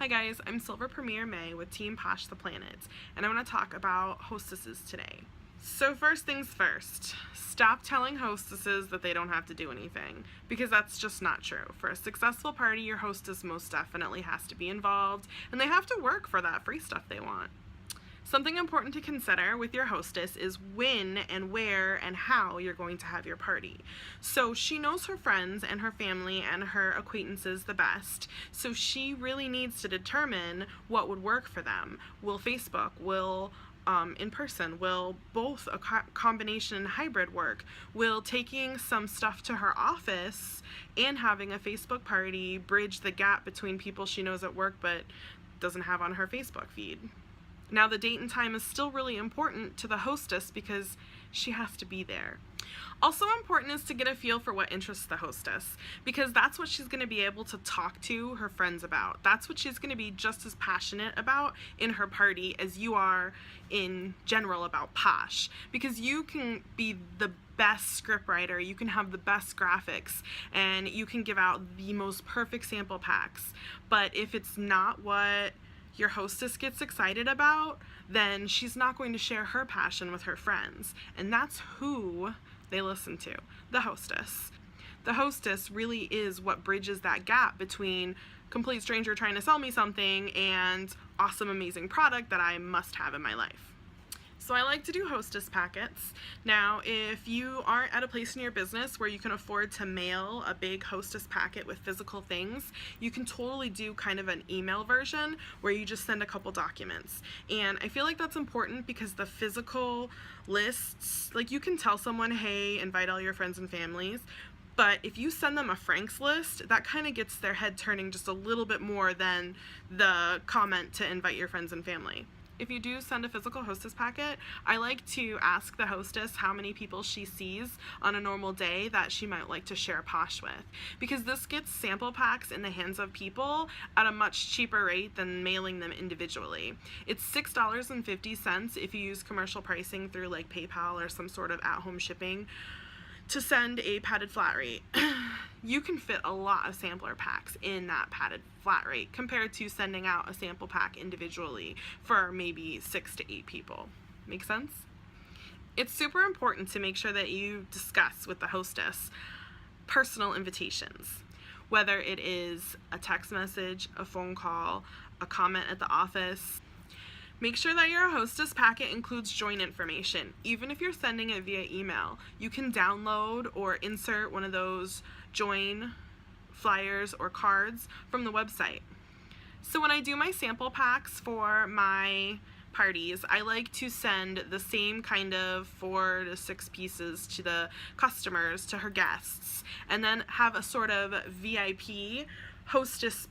Hi guys, I'm Silver Premier May with Team Posh the Planet, and I want to talk about hostesses today. So first things first, stop telling hostesses that they don't have to do anything, because that's just not true. For a successful party, your hostess most definitely has to be involved, and they have to work for that free stuff they want. Something important to consider with your hostess is when and where and how you're going to have your party. So she knows her friends and her family and her acquaintances the best, so she really needs to determine what would work for them. Will Facebook, will in person, will both a combination hybrid work? Will taking some stuff to her office and having a Facebook party bridge the gap between people she knows at work but doesn't have on her Facebook feed? Now, the date and time is still really important to the hostess because she has to be there. Also important is to get a feel for what interests the hostess, because that's what she's going to be able to talk to her friends about. That's what she's going to be just as passionate about in her party as you are in general about Posh, because you can be the best scriptwriter, you can have the best graphics, and you can give out the most perfect sample packs. But if it's not what your hostess gets excited about, then she's not going to share her passion with her friends. And that's who they listen to, the hostess. The hostess really is what bridges that gap between complete stranger trying to sell me something and awesome, amazing product that I must have in my life. So I like to do hostess packets. Now, if you aren't at a place in your business where you can afford to mail a big hostess packet with physical things, you can totally do kind of an email version where you just send a couple documents. And I feel like that's important because the physical lists, like you can tell someone, hey, invite all your friends and families, but if you send them a Frank's list, that kind of gets their head turning just a little bit more than the comment to invite your friends and family. If you do send a physical hostess packet, I like to ask the hostess how many people she sees on a normal day that she might like to share Posh with, because this gets sample packs in the hands of people at a much cheaper rate than mailing them individually. It's $6.50 if you use commercial pricing through like PayPal or some sort of at-home shipping to send a padded flat rate. You can fit a lot of sampler packs in that padded flat rate compared to sending out a sample pack individually for maybe 6 to 8 people. Make sense? It's super important to make sure that you discuss with the hostess personal invitations, whether it is a text message, a phone call, a comment at the office. Make sure that your hostess packet includes join information. Even if you're sending it via email, you can download or insert one of those join flyers or cards from the website. So when I do my sample packs for my parties, I like to send the same kind of 4 to 6 pieces to the customers, to her guests, and then have a sort of VIP hostess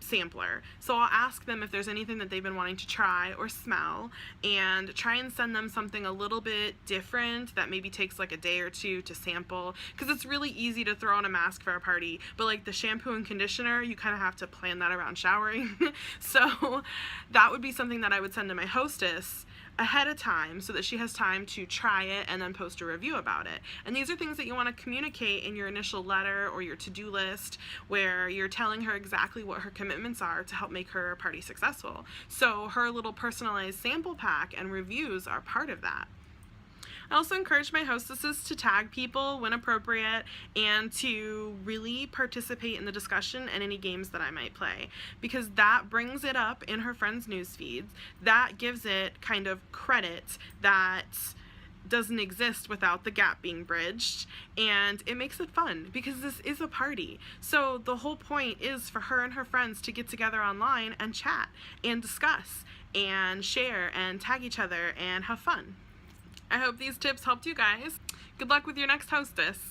sampler. So I'll ask them if there's anything that they've been wanting to try or smell, and try and send them something a little bit different that maybe takes like a day or two to sample, because it's really easy to throw on a mask for a party, but like the shampoo and conditioner, you kind of have to plan that around showering. So that would be something that I would send to my hostess ahead of time so that she has time to try it and then post a review about it. And these are things that you want to communicate in your initial letter or your to-do list, where you're telling her exactly what her commitments are to help make her party successful. So her little personalized sample pack and reviews are part of that. I also encourage my hostesses to tag people when appropriate and to really participate in the discussion and any games that I might play, because that brings it up in her friends' news feeds. That gives it kind of credit that doesn't exist without the gap being bridged, and it makes it fun because this is a party. So the whole point is for her and her friends to get together online and chat and discuss and share and tag each other and have fun. I hope these tips helped you guys. Good luck with your next hostess.